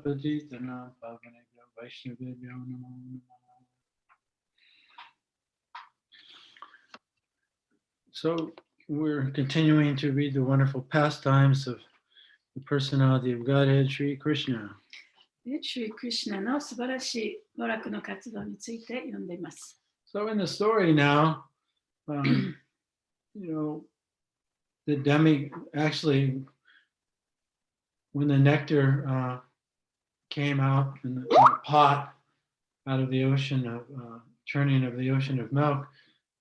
Patitana Pavanebhyo Vaishnavebhyo Namo Namo. So we're continuing to read the wonderful pastimes of the personality of Godhead, Sri Krishna. シュリ・クリシュナの素晴らしい娯楽の活動について読んでいます。So in the story now, the actually, when the nectar came out in a pot out of the ocean of churning of the ocean of milk,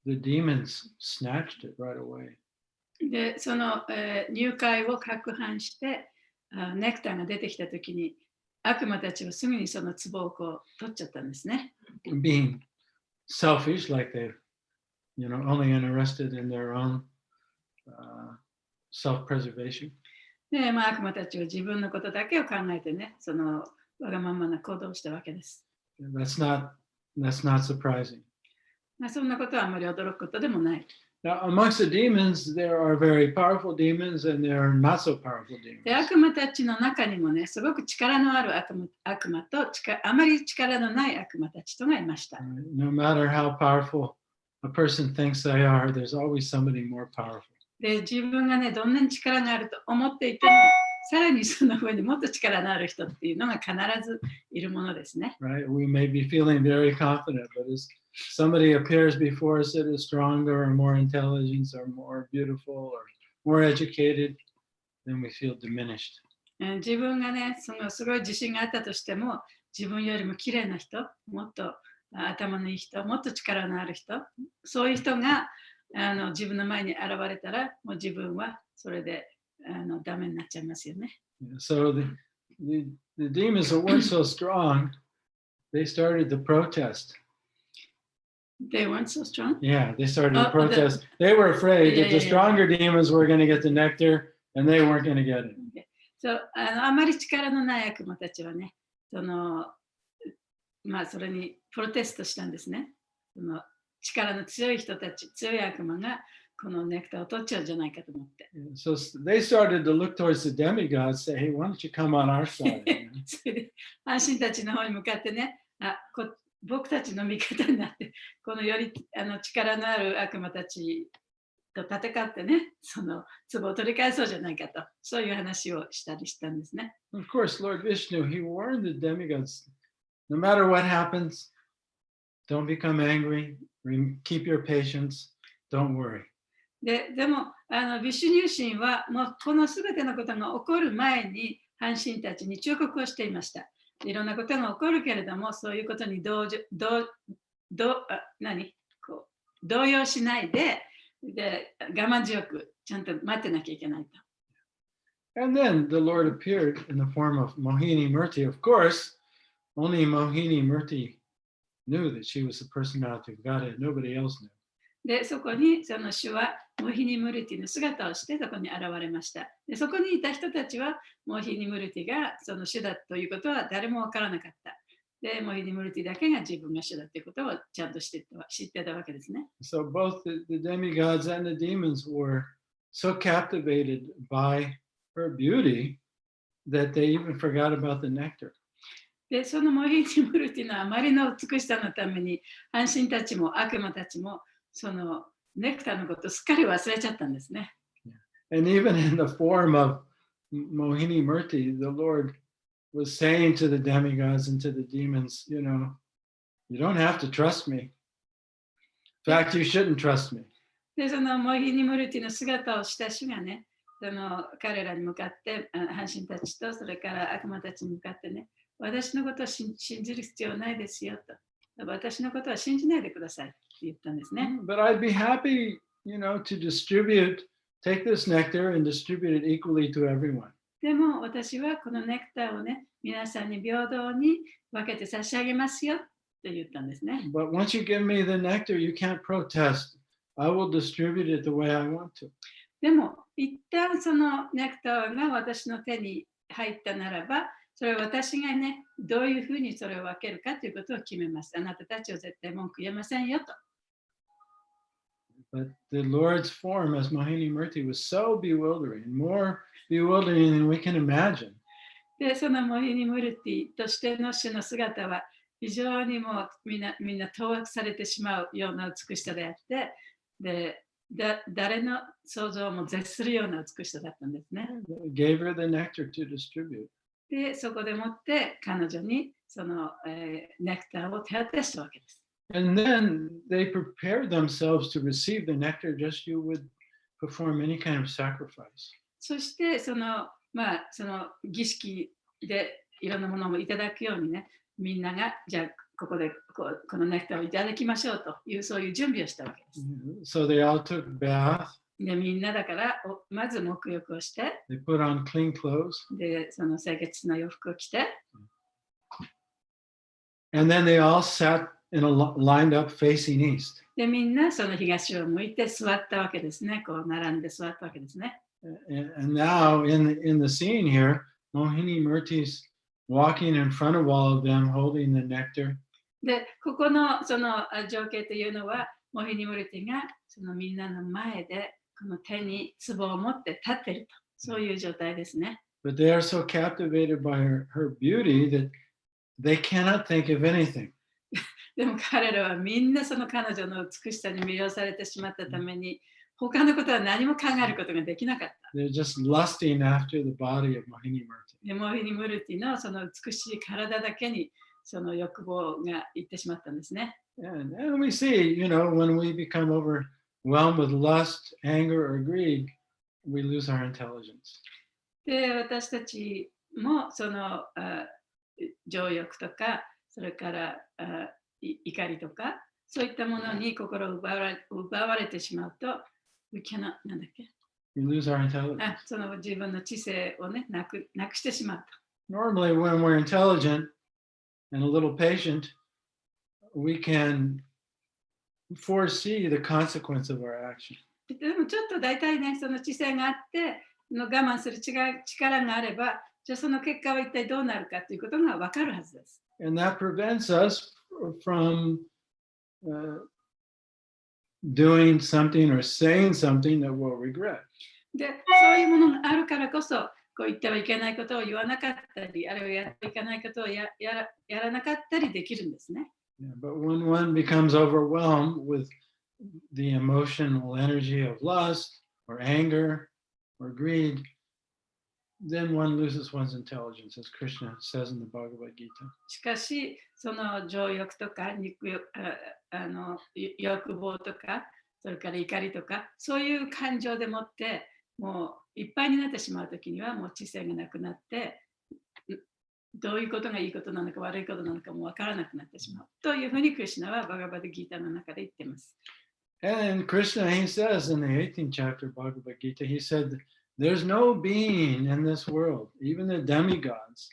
the demons snatched it right away. で、その、乳海を攪拌して、ネクターが出てきたときに、悪魔たちはすぐにその壺をこう取っちゃったんですね。Being selfish, like they, only interested in their own self-preservation. で、悪魔たちは自分のことだけを考えてね、そのわがままな行動をしたわけです。That's not surprising. そんなことはあまり驚くことでもない。Now, amongst the demons, there are very powerful demons and there are not so powerful demons. で、悪魔たちの中にもね、すごく力のある悪魔とあまり力のない悪魔たちとがいました。No matter how powerful a person thinks they are, there's always somebody more powerful. で、自分がね、どんなに力があると思っていても、さらにその上にもっと力のある人っていうのが必ずいるものですね。Right? We may be feeling very confident, but as somebody appears before us that is stronger or more intelligent or more beautiful or more educated, then we feel diminished. 自分がね、そのすごい自信があったとしても、自分よりも綺麗な人、もっと頭のいい人、もっと力のある人、そういう人が自分の前に現れたら、もう自分はそれでダメになっちゃいますよね。So the demons that weren't so strong, they started to protest. They weren't so strong? Yeah, they started to protest. They were afraid that the stronger demons were going to get the nectar and they weren't going to get it. So, あまり力のない悪魔たちはね、それにプロテストしたんですね。その力の強い人たち、強い悪魔がこのネクターを取っちゃうんじゃないかと思って。So they started to look towards the demigods, say, hey, why don't you come on our side? それで、安心たちの方に向かってね、僕たちの味方になって、このより力のある悪魔たちと戦ってね、その壺を取り返そうじゃないかと、そういう話をしたりしたんですね。Of course, Lord Vishnu, he warned the demigods, no matter what happens, don't become angry, keep your patience, don't worry. でもビシュニュー神はもうこのすべてのことが起こる前に阪神たちに忠告をしていました。いろんなことが起こるけれども、そういうことに動揺しないで、我慢強くちゃんと待ってなきゃいけないと。And then the Lord appeared in the form of Mohini Murti. Of course, only Mohini Murti knew that she was the personality of Godhead. Nobody else knew. で、そこにその主はモヒニムルティの姿をしてそこに現れました。で、そこにいた人たちはモヒニムルティがその主だということは誰もわからなかった。で、モヒニムルティだけが自分が主だということをちゃんと知ってたわけですね。So both the demigods and the demons were so captivated by her beauty that they even forgot about the nectar. で、そのモヒニムルティのあまりの美しさのために、安心たちも悪魔たちもそのネクターのことをすっかり忘れちゃったんですね。And even in the form of Mohini Murti, the Lord was saying to the demigods and to the demons, you don't have to trust me. In fact, you shouldn't trust me. で、そのモヒニムルティの姿をした主がね、その彼らに向かって、阪神たちとそれから悪魔たちに向かってね、私のことを信じる必要ないですよと。私のことは信じないでくださいって言ったんですね。But I'd be happy, to take this nectar and distribute it equally to everyone. でも私はこのネクターをね、皆さんに平等に分けて差し上げますよって言ったんですね。But once you give me the nectar, you can't protest. I will distribute it the way I want to. でも一旦そのネクターが私の手に入ったならば、それは私がね、どういうふうにそれを分けるかということを決めます。あなたたちを絶対文句言えませんよと。But the Lord's form as Mohini Murti was so bewildering, more bewildering than we can imagine. で、そのモヒニムルティとしての主の姿は、非常にもうみんな当惑されてしまうような美しさであって、で、誰の想像も絶するような美しさだったんですね。Gave her the nectar to distribute. で、そこでもって彼女にその、ネクターを手渡したわけです。And then they prepared themselves to receive the nectar just you would perform any kind of sacrifice. そしてその儀式でいろんなものをいただくようにね、みんながじゃあここでこのネクターをいただきましょうというそういう準備をしたわけです。So they all took bath. で、みんなだからまず沐浴をして、They put on clean clothes. で、その清潔な洋服を着て、And then they all sat in lined up facing east. で、みんなその東を向いて座ったわけですね。こう並んで座ったわけですね。And now in the scene here, Mohini Murti's walking in front of all of them, holding the nectar. で、ここのその情景というのは、モヒニムルティがそのみんなの前でこの手に壺を持って立っていると、そういう状態ですね。But they are so captivated by her beauty that they cannot think of anything. でも彼らはみんなその彼女の美しさに魅了されてしまったために、他のことは何も考えることができなかった。They're just lusting after the body of Mohini Murti. で、モヒニムルティのその美しい体だけにその欲望がいってしまったんですね。And we see, when we become overwhelmed with lust, anger, or greed, we lose our intelligence. で、私たちもその情欲とか、それから怒りとか、そういったものに心を奪われてしまうと、we cannot なんだっけ？ We lose our intelligence. その自分の知性をね、なくしてしまうと。Normally, when we're intelligent and a little patient, we can foresee the consequence of our action. でもちょっと大体ね、その知性があって、我慢する力があれば、じゃあその結果は一体どうなるかということが分かるはずです。And that prevents us from doing something or saying something that we'll regret. で、そういうものがあるからこそ、こう言ってはいけないことを言わなかったり、あるいはやっていかないことをやらなかったりできるんですね。Yeah, but when one becomes overwhelmed with the emotional energy of lust or anger or greed, then one loses one's intelligence, as Krishna says in the Bhagavad Gita. しかし、その情欲とか欲望とか、それから怒りとか、そういう感情でもって、もういっぱいになってしまうときには、もう知性がなくなって、どういうことがいいことなのか悪いことなのかもわからなくなってしまう。というふうにクリシュナはバガバッドギータの中で言っています。And Krishna, he says in the 18th chapter of Bhagavad Gita, he said, there's no being in this world, even the demigods,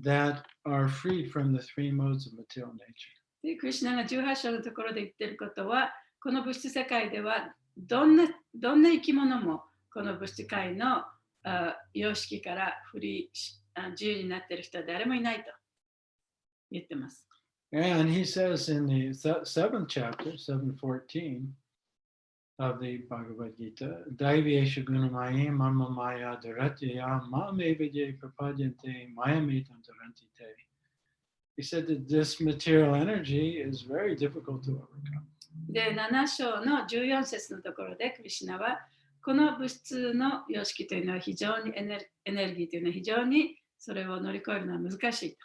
that are freed from the three modes of material nature. でクリシュナが18章のところで言っていることは、この物質世界ではどんな生き物もこの物質界の様式から自由になっている人は誰もいないと言ってます。And he says in the 7th chapter, 7:14 of the Bhagavad Gita, Daivyesha gunamaya mama maya dharatya mamevaje prapadyante mayametam dharantite. He said that this material energy is very difficult to overcome. で、7章の14節のところでクリシュナはこの物質の様式というのは非常にエネルギーというのは非常にそれを乗り越えるのは難しいと。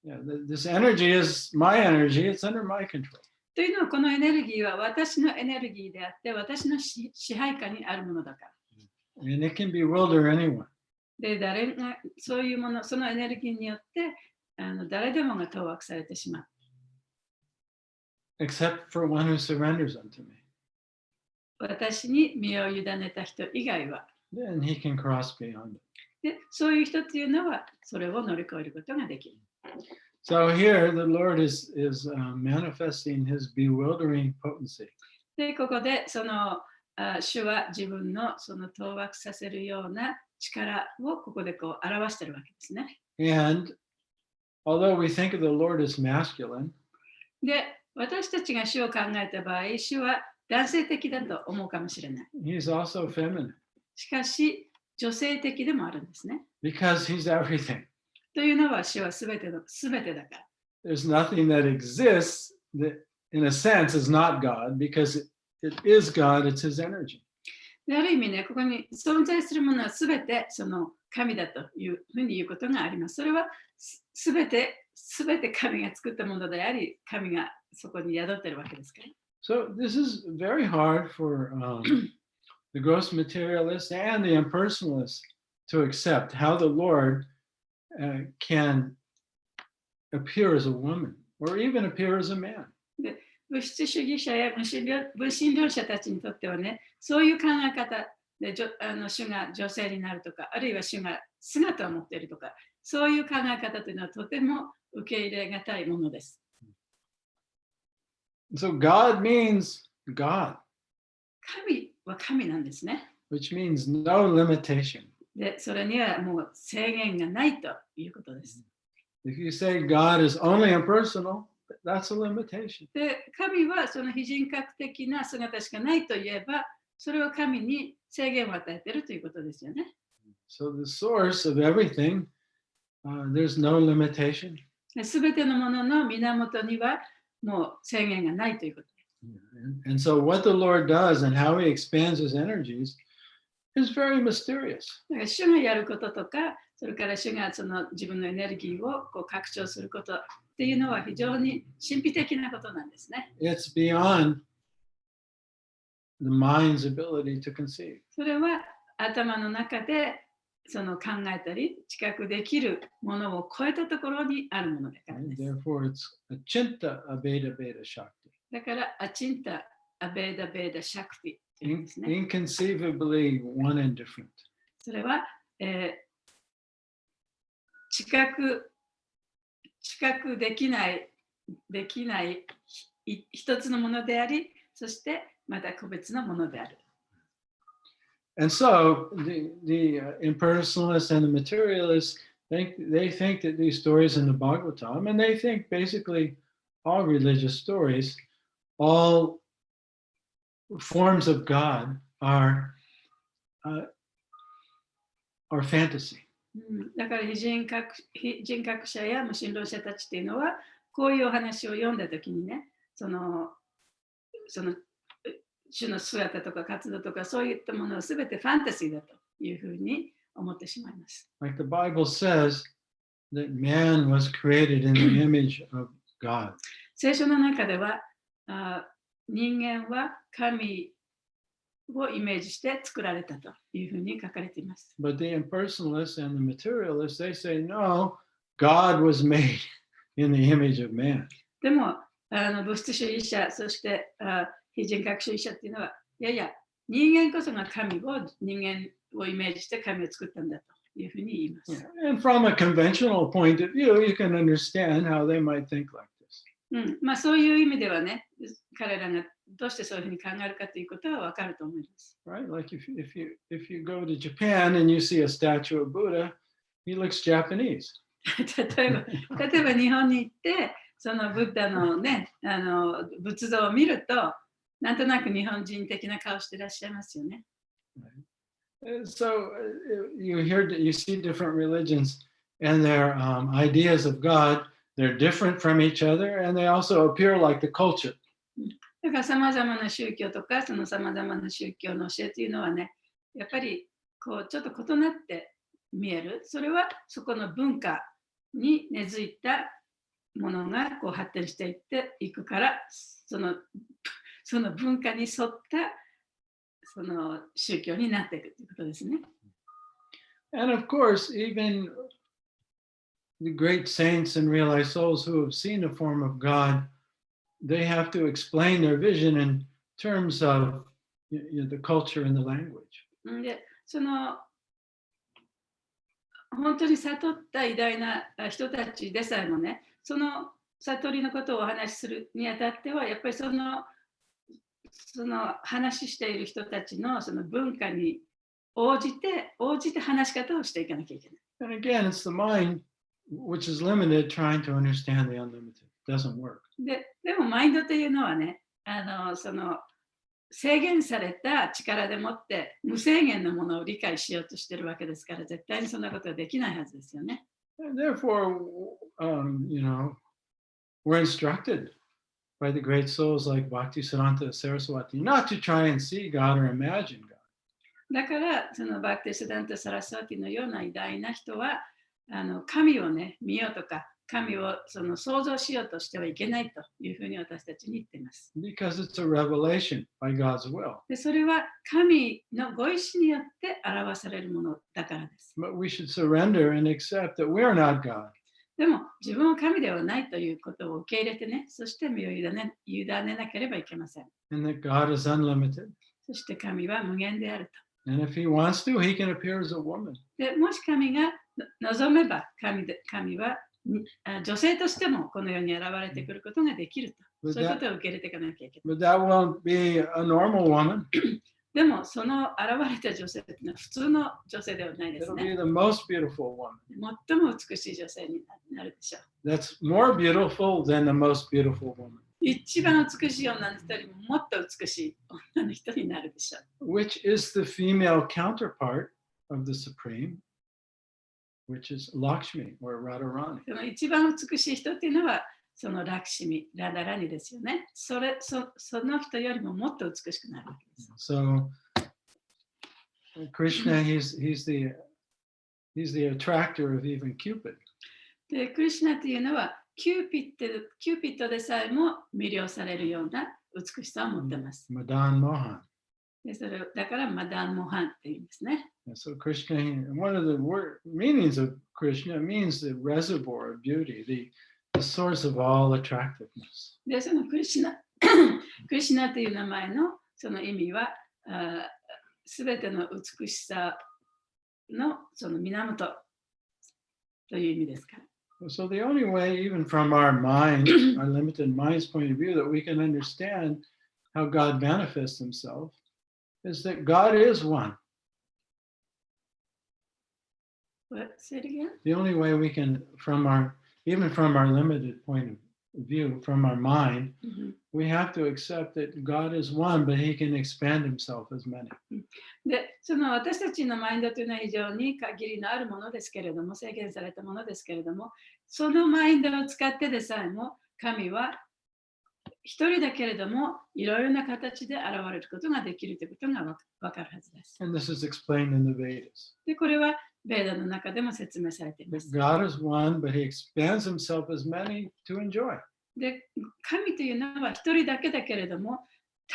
Yeah, this energy is my energy, it's under my control. というのはこのエネルギーは私のエネルギーであって私の支配下にあるものだから。And it can bewilder anyone. で、誰がそういうもの、そのエネルギーによって誰でもが当惑されてしまう。Except for one who surrenders unto me. 私に身を委ねた人以外は。Then he can cross beyond it. で、そういう人っていうのはそれを乗り越えることができる。So here the Lord is manifesting his bewildering potency. で、ここでその主は自分のその当惑させるような力をここでこう表しているわけですね。And although we think of the Lord as masculine, で、私たちが主を考えた場合、主は男性的だと思うかもしれない。he's also feminine. しかし、女性的でもあるんですね。because he's everything. というのは主はすべてだから。There's nothing that exists that, in a sense, is not God because it is God, it's his energy. である意味ね、ここに存在するものはすべてその神だというふうに言うことがあります。それはすべて神が作ったものであり、神がそこに宿っているわけですから。So this is very hard for the gross materialist and the impersonalist to accept how the Lord can appear as a woman or even appear as a man. で物質主義者や無神論者たちにとってはね、そういう考え方で主が女性になるとか、あるいは主が姿を持っているとか、そういう考え方というのはとても受け入れがたいものです。So God means God. 神は神なんですね。Which means no limitation. で、それにはもう制限がないということです。If you say God is only impersonal, that's a limitation. で、神はその非人格的な姿しかないといえば、それは神に制限を与えているということですよね。So the source of everything, there's no limitation. すべてのものの源にはもう制限がないということです。And so what the Lord does and how he expands his energies is very mysterious. だから主がやることとか、それから主がその自分のエネルギーをこう拡張することっていうのは非常に神秘的なことなんですね。It's beyond the mind's ability to conceive. それは頭の中でその考えたり知覚できるものを超えたところにあるものだからです。Therefore, it's achinta abeda beda shakti. だからアチンタアベーダベーダシャクティっていうんですね。Inconceivably one and different. それは、知覚できない一つのものであり、そしてまた個別のものである。And so the impersonalists and the materialists they think that these stories in the Bhagavatam, and they think basically all religious stories, all forms of God are fantasy. だから非人格者や無神論者たちっていうのはこういうお話を読んだときにね、その主の姿とか活動とかそういったものはすべてファンタジーだというふうに思ってしまいます。Like the Bible says that man was created in the image of God. 聖書の中では人間は神をイメージして作られたというふうに書かれています。But the impersonalists and the materialists, they say, no, God was made in the image of man. でも物質主義者、そして非人格主義者っていうのは、いやいや、人間こそが人間をイメージして神を作ったんだというふうに言います。Yeah. And from a conventional point of view, you can understand how they might think like this. まあそういう意味ではね、彼らがどうしてそういうふうに考えるかということはわかると思います。Right? Like if you go to Japan and you see a statue of Buddha, he looks Japanese. 例えば日本に行って、そのブッダのね、仏像を見ると、なんとなく日本人的な顔していらっしゃいますよね。So you see different religions and their ideas of God, they're different from each other and they also appear like the culture. だから様々な宗教とか、その様々な宗教の教えというのはね、やっぱりこうちょっと異なって見える。それはそこの文化に根付いたものがこう発展していくから、その文化に沿ったその宗教になっていくということですね。And of course, even the great saints and realized souls who have seen a form of God, they have to explain their vision in terms of the culture and the language. で、その本当に悟った偉大な人たちでさえもね、その悟りのことをお話しするにあたっては、やっぱりその話している人たちのその文化に応じて話し方をしていかなきゃいけない。And again, it's the mind which is limited trying to understand the unlimited. It doesn't work. でもマインドというのはね、制限された力でもって無制限のものを理解しようとしているわけですから、絶対にそんなことはできないはずですよね。And therefore, we're instructed by the great souls like Bhaktisiddhanta Saraswati not to try and see God or imagine God. だから、そのバクティシダンタ・サラスワティのような偉大な人は、神をね、見ようとか、神をその想像しようとしてはいけないというふうに私たちに言っています。Because it's a revelation by God's will. で、それは神のご意志によって表されるものだからです。But we should surrender and accept that we're not God. でも、自分は神ではないということを受け入れてね、そして身を委ねなければいけません。And that God is unlimited. そして神は無限であると。And if he wants to, he can appear as a woman. で、もし神が望めば神は女性としてもこの世に現れてくることができると。そういうことを受け入れていかなきゃいけない。But that won't be a normal woman. でも、その現れた女性というのは普通の女性ではないです It'll ね。 be the most beautiful woman. 最も美しい女性になるでしょう。That's more beautiful than the most beautiful woman. 一番美しい女の人よりももっと美しい女の人になるでしょう。Which is the female counterpart of the Supreme, which is Lakshmi or Radharani. その一番美しい人っていうのは、そのラクシミ、ラダラニですよね。その人よりももっと美しくなるわけです。So Krishna, he's the attractor of even Cupid. で、クリシュナというのはキューピッドでさえも魅了されるような美しさを持っています。Madan Mohan. で、それだからマダン・モハンっていうんですね。So Krishna, one of the meanings of Krishna means the reservoir of beauty, the source of all attractiveness. で、そのクリシュナという名前のその意味は、すべての美しさのその源という意味ですから。So the only way, even from our mind, our limited mind's point of view, that we can understand how God manifests himself is that God is one. What? Say it again? The only way we can, even from our limited point of view, from our mind, we have to accept that God is one, but he can expand himself as many. で、その私たちのマインドというのは非常に限りのあるものですけれども、制限されたものですけれども、そのマインドを使ってでさえも、神は一人だけれども、いろいろな形で現れることができるということがわかるはずです。And this is explained in the Vedas. で、これはベーダの中でも説明されていま That す。 God is one, but he expands himself as many to enjoy. で、神というのは一人だけだけれども、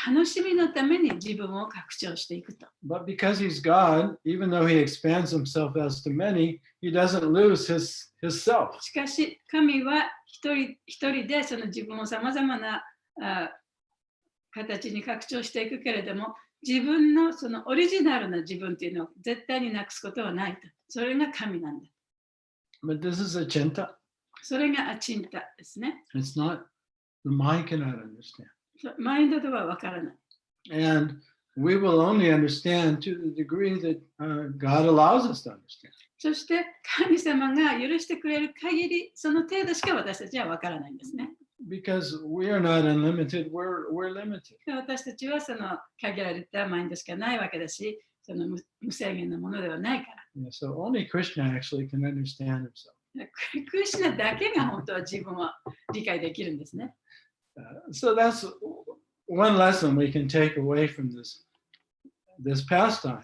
楽しみのために自分を拡張していくと。But because he's God, even though he expands himself as to many, he doesn't lose his self. しかし、神は一人でその自分をさまざまな形に拡張していくけれども、自分のそのオリジナルな自分というのを絶対になくすことはないと。それが神なんだ。But this is a chinta. それがアチンタですね。It's not, the mind cannot understand. マインドではわからない。And we will only understand to the degree that God allows us to understand. そして神様が許してくれる限り、その程度しか私たちはわからないんですね。Because we are not unlimited, we're limited. 私たちはその限られたマインドしかないわけだし、その無制限なものではないから。Yeah, so only Krishna actually can understand himself. クリシュナだけが本当は自分を理解できるんですね。So that's one lesson we can take away from this pastime.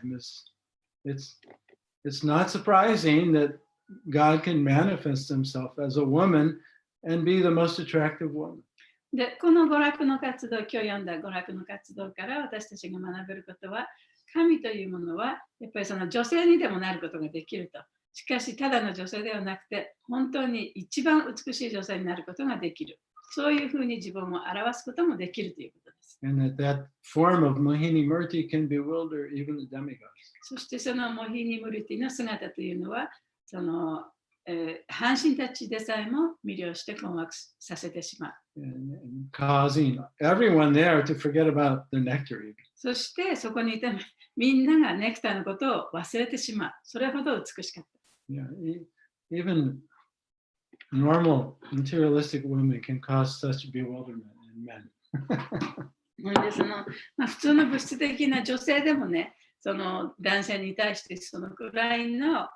It's not surprising that God can manifest himself as a woman and be the most attractive woman. で、この娯楽の活動、今日読んだ娯楽の活動から私たちが学べることは、神というものはやっぱりその女性にでもなることができると。しかし、ただの女性ではなくて、本当に一番美しい女性になることができる。そういうふうに自分を表すこともできるということです。And that form of Mohini Murti can bewilder even the demigods. そしてそのモヒニムルティの姿というのは、その半身たちでさえも魅了して困惑させてしまう。And causing everyone there to forget about the nectar. そしてそこにいたみんながネクターのことを忘れてしまう。それほど美しかった。Yeah, even normal materialistic women can cause such bewilderment in men. で普通の物質的な女性でもね、その男性に対してそのくらいの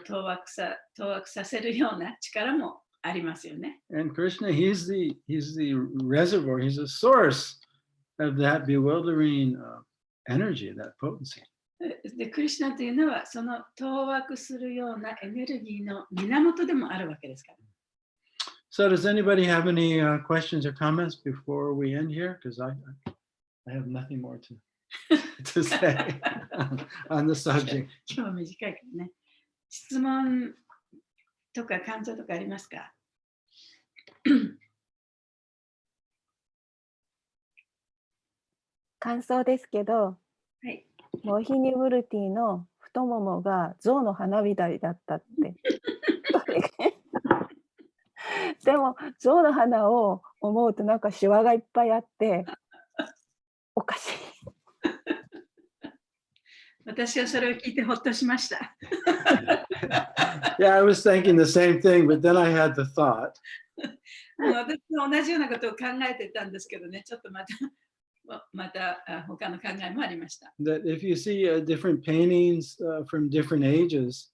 当惑させるような力もありますよね。And Krishna, he's the reservoir, he's the source of that bewildering energy, that potency. で、クリシュナというのはその当惑するようなエネルギーの源でもあるわけですから。So does anybody have any questions or comments before we end here? Because I have nothing more to say on the subject. 今日は短いからね。質問とか感想とかありますか？感想ですけど、はい。モヒニムルティの太ももが象の花みたいだったって。でも象の花を思うとなんかシワがいっぱいあっておかしい。私はそれを聞いてほっとしました。Yeah, I was thinking the same thing, but then I had the thought. 私も同じようなことを考えてたんですけどね、ちょっとまた他の考えもありました。That if you see different paintings from different ages,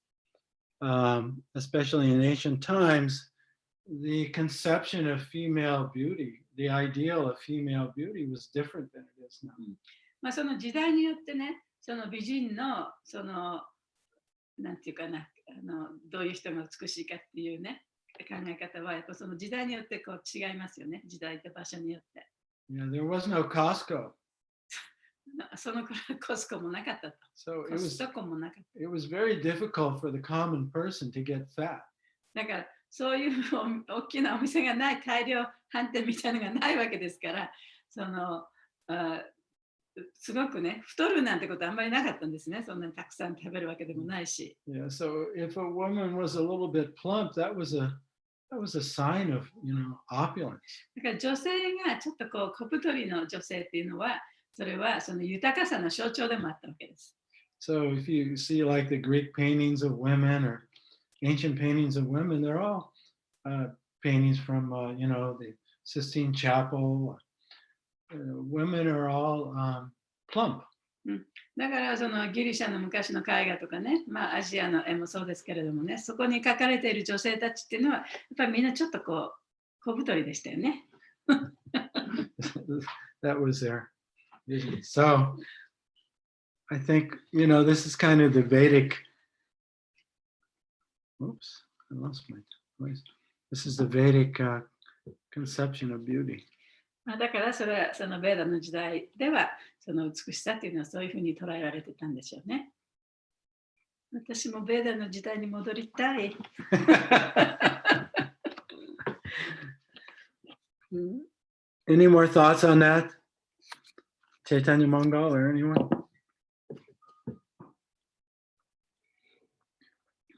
especially in ancient times, the conception of female beauty, the ideal of female beauty was different than it is now. その時代によってね、その美人のなんていうかな、どういう人が美しいかっていうね、考え方はやっぱその時代によってこう違いますよね、時代と場所によって。Yeah, there was no Costco. その頃コスコもなかったと。So コストコもなかった。it was very difficult for the common person to get fat. だからそういう大きなお店がない、大量販店みたいなのがないわけですから、すごくね、太るなんてことあんまりなかったんですね。そんなにたくさん食べるわけでもないし。Yeah, so if a woman was a little bit plump, that was a sign of, opulence. だから女性がちょっとこう小太りの女性っていうのは、それはその豊かさの象徴でもあったわけです。So if you see like the Greek paintings of women or ancient paintings of women, they're all paintings from, the Sistine Chapel. Women are all plump. だからそのギリシャの昔の絵画とかね、アジアの絵もそうですけれどもね、そこに描かれている女性たちっていうのは、やっぱりみんなちょっとこう小太りでしたよね。That was their vision. So I think, this is kind of the Vedic. Oops, I lost my place. This is the Vedic conception of beauty. だからそれはそのベーダの時代ではその美しさっていうのはそういうふうに捉えられてたんでしょうね。私もベーダの時代に戻りたい。Any more thoughts on that? Chaitanya Mangal or anyone?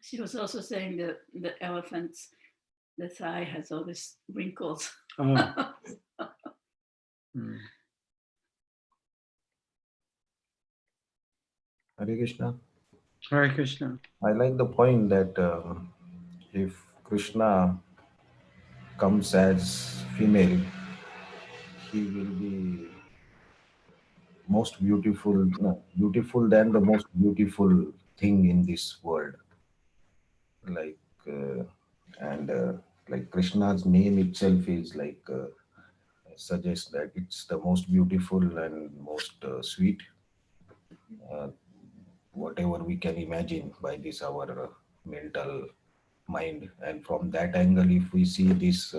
She was also saying that the elephant's the thigh has all these wrinkles. Oh. Hare Krishna. Hare Krishna. I like the point that if Krishna comes as female, he will be most beautiful, beautiful than the most beautiful thing in this world. Like like Krishna's name itself is like suggests that it's the most beautiful and most sweet. Whatever we can imagine by this our mental mind, and from that angle if we see this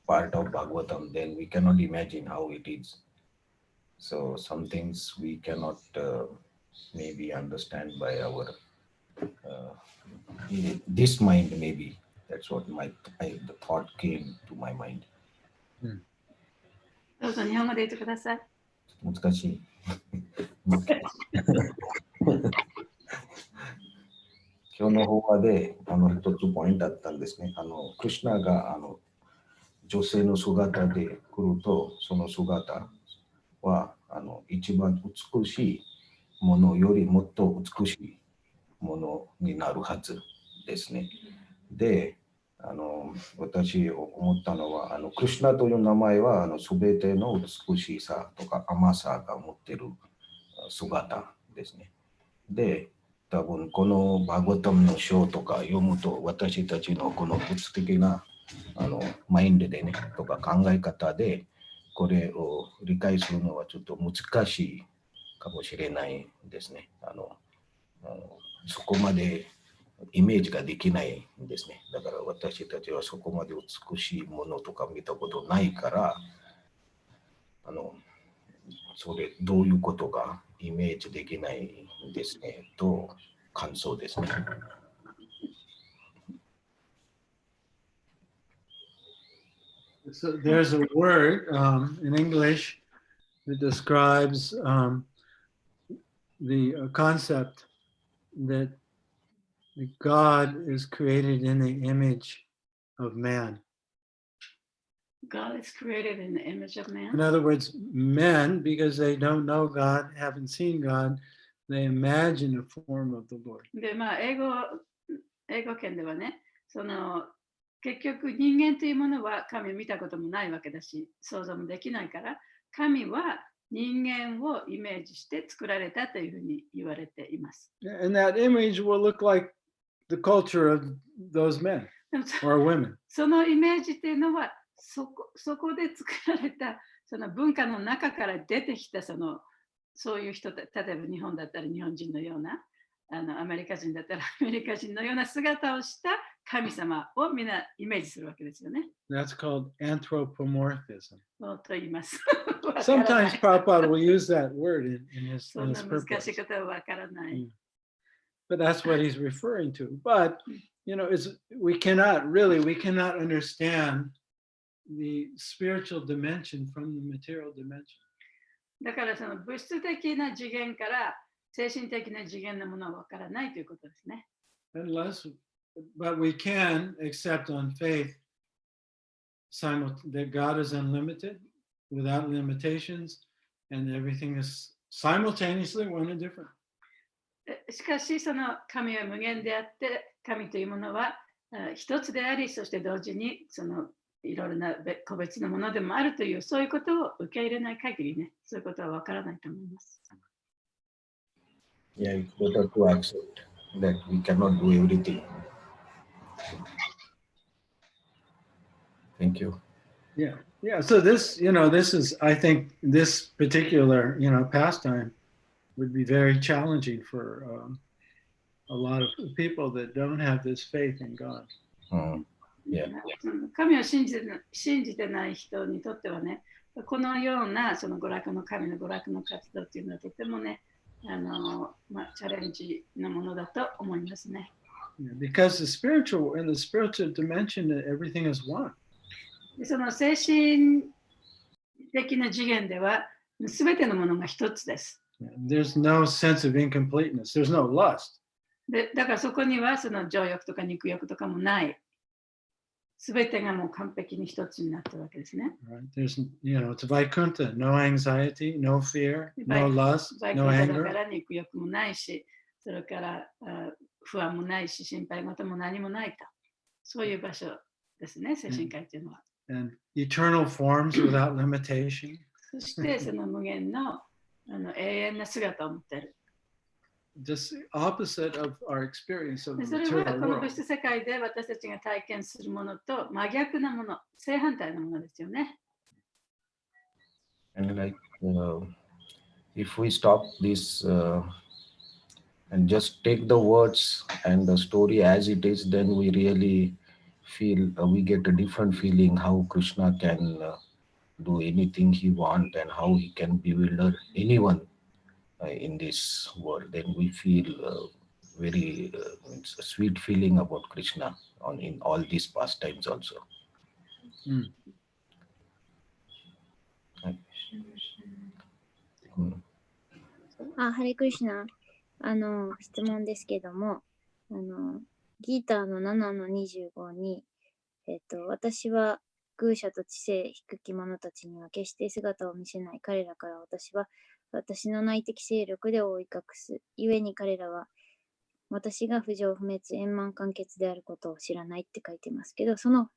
part of Bhagavatam, then we cannot imagine how it is. So some things we cannot maybe understand by our this mind. Maybe that's what the thought came to my mind. どうぞ日本語で言ってください。難しい。今日の法話で一つポイントだったんですね。クリシュナが女性の姿で来ると、その姿は一番美しいものよりもっと美しいものになるはずですね。で、私思ったのは、クリシュナという名前は、すべての美しさとか甘さが持っている姿ですね。で、多分このバグワタムの章とか読むと、私たちのこの物的なマインドでね、とか考え方で、これを理解するのはちょっと難しいかもしれないですね。そこまでイメージができないんですね。だから私たちはそこまで美しいものとか見たことないから、それどういうことがイメージできないんですねと感想ですね。So there's a word in English that describes the concept that God is created in the image of man. God is created in the image of man. In other words, men, because they don't know God, haven't seen God, they imagine a form of the Lord. で、英語圏ではね、結局人間というものは神を見たこともないわけだし、想像もできないから、神は人間をイメージして作られたというふうに言われています。And that image will look like the culture of those men でも or women. そのイメージっていうのは、そこで作られたその文化の中から出てきたそういう人、例えば日本だったら日本人のような、アメリカ人だったらアメリカ人のような姿をした神様をみんなイメージするわけですよね。That's called anthropomorphism. と言います。Sometimes Prabhupada will use that word in his そんな難 purpose. しいことはわからない。But that's what he's referring to. But we cannot understand the spiritual dimension from the material dimension. だからその物質的な次元から精神的な次元のものはわからないということですね。But we can accept on faith that God is unlimited, without limitations, and everything is simultaneously one and different. しかし、その神は無限であって、神というものは一つであり、そして同時にいろいろな個別のものでもあるという、そういうことを受け入れない限りね、そういうことはわからないと思います。Yeah, it's better to accept that we cannot do everything. Thank you. Yeah. So this is, I think, this particular, pastime would be very challenging for a lot of people that don't have this faith in God. Yeah. 神を信じてない人にとってはね、このような神の娯楽の活動というのはとてもね、チャレンジなものだと思いますね。Because in the spiritual dimension, everything is one. その精神的な次元では、すべてのものが一つです。There's no sense of incompleteness. There's no lust. だからそこにはその情欲とか肉欲とかもない。すべてがもう完璧に一つになったわけですね。Right? There's, it's Vaikuntha, no anxiety, no fear, no lust, no anger. だから肉欲もないし、それから不安もないし、心配事も何もないと。そういう場所ですね、精神科医というのは。And eternal forms without limitation. そしてその無限の永遠な姿を持っている。Just opposite of our experience of the それは material この world. 物質世界で私たちが体験するものと真逆なもの、正反対のものですよね。And if we stop this and just take the words and the story as it is, then we really feel we get a different feeling how Krishna can do anything he wants and how he can bewilder anyone in this world. Then we feel very it's a sweet feeling about Krishna in all these pastimes also. Mm. ハレクリシュナ、質問ですけども、ギーターの7の25に、私は愚者と知性低き者たちには決して姿を見せない。彼らから私は私の内的勢力で覆い隠す。故に彼らは私が不浄不滅円満完結であることを知らないって書いてますけど、その、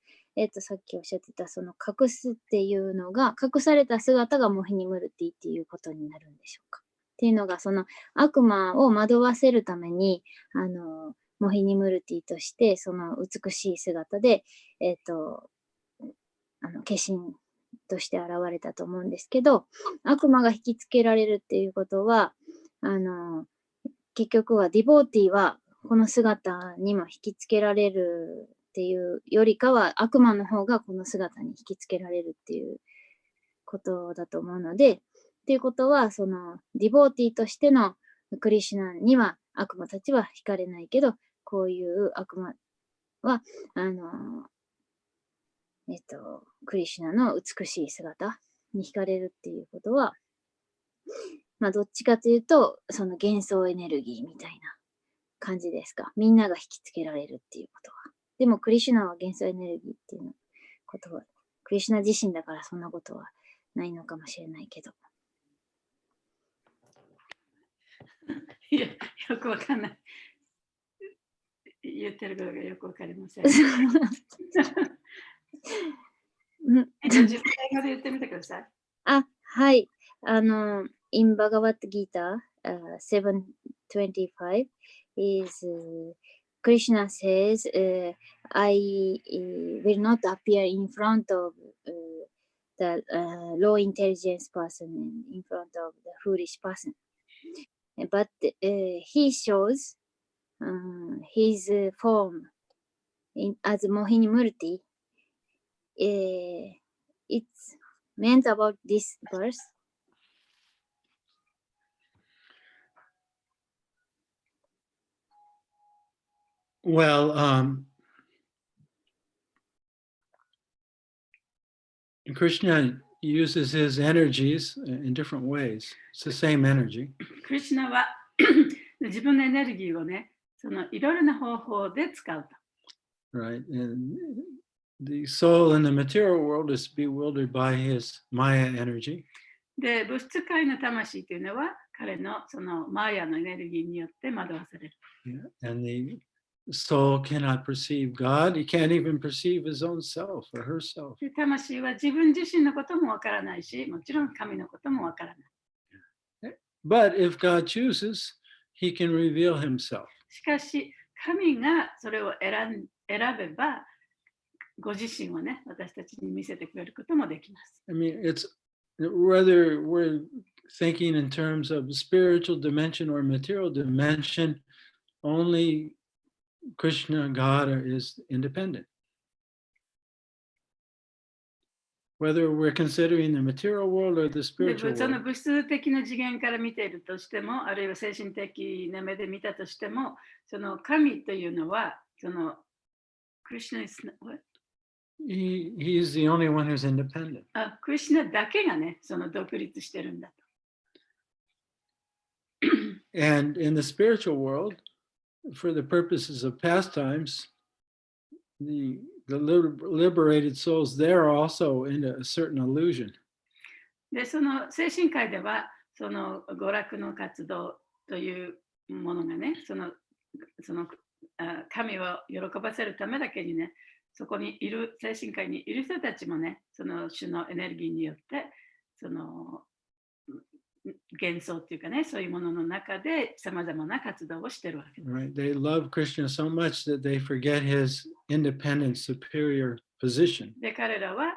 さっきおっしゃってたその隠すっていうのが、隠された姿がモヒニムルティっていうことになるんでしょうか。っていうのが、その悪魔を惑わせるために、モヒニムルティとしてその美しい姿で、化身として現れたと思うんですけど、悪魔が引きつけられるっていうことは、結局はディボーティはこの姿にも引きつけられるっていうよりかは、悪魔の方がこの姿に引きつけられるっていうことだと思うので、っていうことは、そのディボーティとしてのクリシュナには悪魔たちは惹かれないけど、こういう悪魔は、クリシュナの美しい姿に惹かれるっていうことは、まあ、どっちかというと、その幻想エネルギーみたいな感じですか。みんなが引きつけられるっていうことは。でも、クリシュナは幻想エネルギーっていうことは、クリシュナ自身だからそんなことはないのかもしれないけど。いや、よくわかんない。言ってることがよくわかりません。自分英語で言ってみてください。あ、はい。in Bhagavad Gita 7:25 is Krishna says, I will not appear in front of the low intelligence person and in front of the foolish person. But he shows his form as Mohini Murti. It's meant about this verse. Well, Krishna uses his energies in different ways. It's the same energy. クリシュナは自分のエネルギーをね、そのいろいろな方法で使うと。Right. And the soul in the material world is bewildered by his Maya energy. で、物質界の魂というのは彼のそのマーヤのエネルギーによって惑わされる。Yeah. And the soul cannot perceive God. He can't even perceive his own self or herself. で、魂は自分自身のこともわからないし、もちろん神のこともわからない。But if God chooses, he can reveal himself. しかし、神がそれを選べば、ご自身をね、私たちに見せてくれることもできます。I mean, it's whether we're thinking in terms of spiritual dimension or material dimension, only Krishna, God, is independent. Whether we're considering the material world or the で spiritual その world. 物質的な次元から見ているとしても、あるいは精神的な目で見たとしても、その神というのは、そのクリシュナ、He's the only one who's independent. クリシュナだけがね、その独立してるんだと。And in the spiritual world, for the purposes of pastimes, the liberated souls there are also in a certain illusion. で、その精神界では、その娯楽の活動というものがね、その神を喜ばせるためだけにね、そこにいる、精神界にいる人たちもね、その種のエネルギーによって、その幻想っていうかね、そういうものの中でさまざまな活動をしてるわけです。Right? They love Krishna so much that they forget his independent, superior position. で、彼らは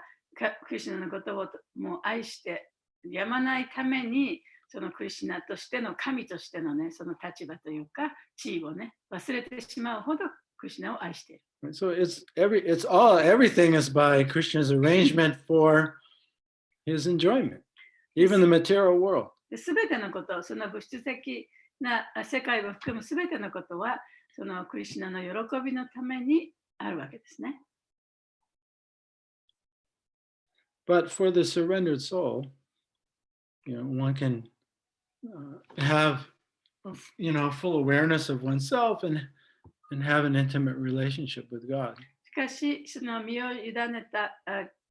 クリシュナのことをもう愛してやまないために、そのクリシュナとしての神としてのね、その立場というか地位をね、忘れてしまうほどクリシュナを愛している。So everything is by Krishna's arrangement for his enjoyment, even the material world. すべてのこと、その物質的な世界を含むすべてのことは、そのクリシュナの喜びのためにあるわけですね。But for the surrendered soul, one can have, full awareness of oneself and have an intimate relationship with God. しかし、その身を委ねた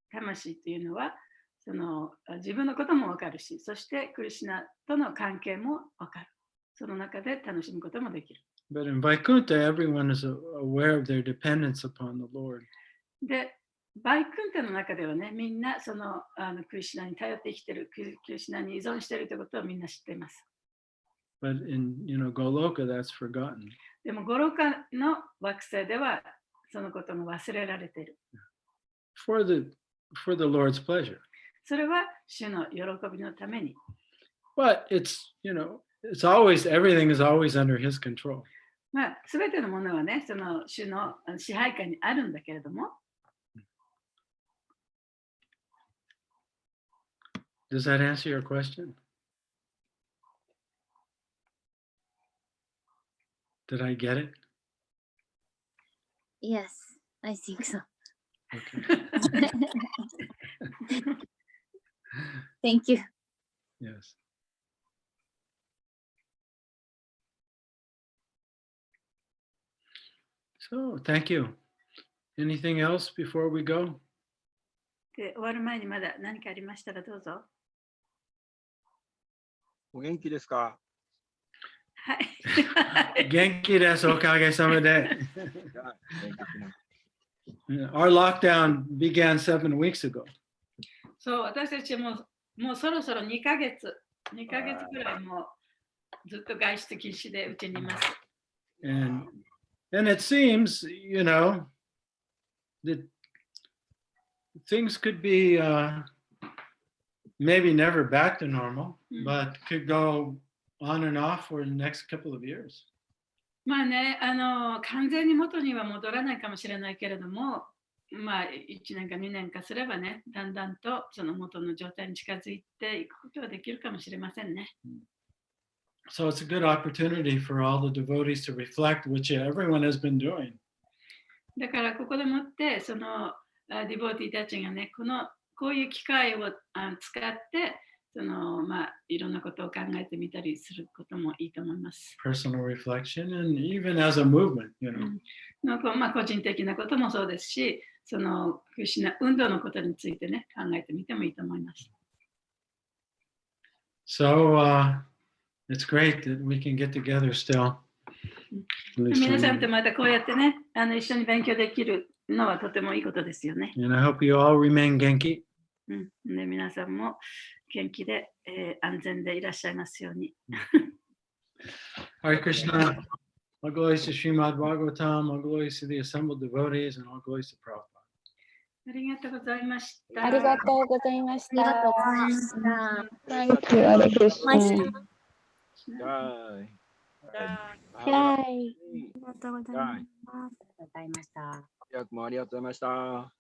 魂というのは、その自分のこともわかるし、そしてクリシュナとの関係もわかる。その中で楽しむこともできる。But in Vaikuntha, everyone is aware of their dependence upon the Lord. で、バイクンタの中ではね、みんなそのクリシュナに頼って生きてる、クリシュナに依存しているということをみんな知っています。But in Goloka, that's forgotten. でも、ゴロカの惑星ではそのことが忘れられている。For the Lord's pleasure. それは主の喜びのために。But it's always, everything is always under his control. まあ、すべてのものはね、その主の支配下にあるんだけれども。Does that answer your question? Did I get it? Yes, I think so. Okay. Thank you. Yes. So, thank you. Anything else before we go? で、終わる前にまだ何かありましたらどうぞ。お元気ですか？はい。Genki desu, okage-sama de. 元気な Our lockdown began 7 weeks ago. そう、私たちもうそろそろ2ヶ月くらいもうずっと外出禁止でうちにいます。And it seems, that things could be maybe never back to normal, but could go on and off for the next couple of years. まあね、完全に元には戻らないかもしれないけれども、まあ1年か2年かすればね、だんだんとその元の状態に近づいていくことができるかもしれませんね。So it's a good opportunity for all the devotees to reflect, which everyone has been doing. だからここでもってそのディボーティーたちがね、こういう機会を使っていろんなことを考えてみたりすることもいいと思います。Personal reflection and even as a movement, まあ個人的なこともそうですし、そのクリシュナ運動のことについてね、考えてみてもいいと思います。So it's great that we can get together still. 皆さんとまたこうやってね、一緒に勉強できるのはとてもいいことですよね。And I hope you all remain genki. で皆さんも元気で、安全でいらっしゃいますように。Hare Krishna. All glories to Srimad Bhagavatam, all glories to the assembled devotees, and all glories to Prabhupada. ありがとうございました。ありがとうございましありがた。とうございました。 Thank you, Hare Krishna. ジャイ。ジャイ。ありがとうございました。早くもありがとうございました。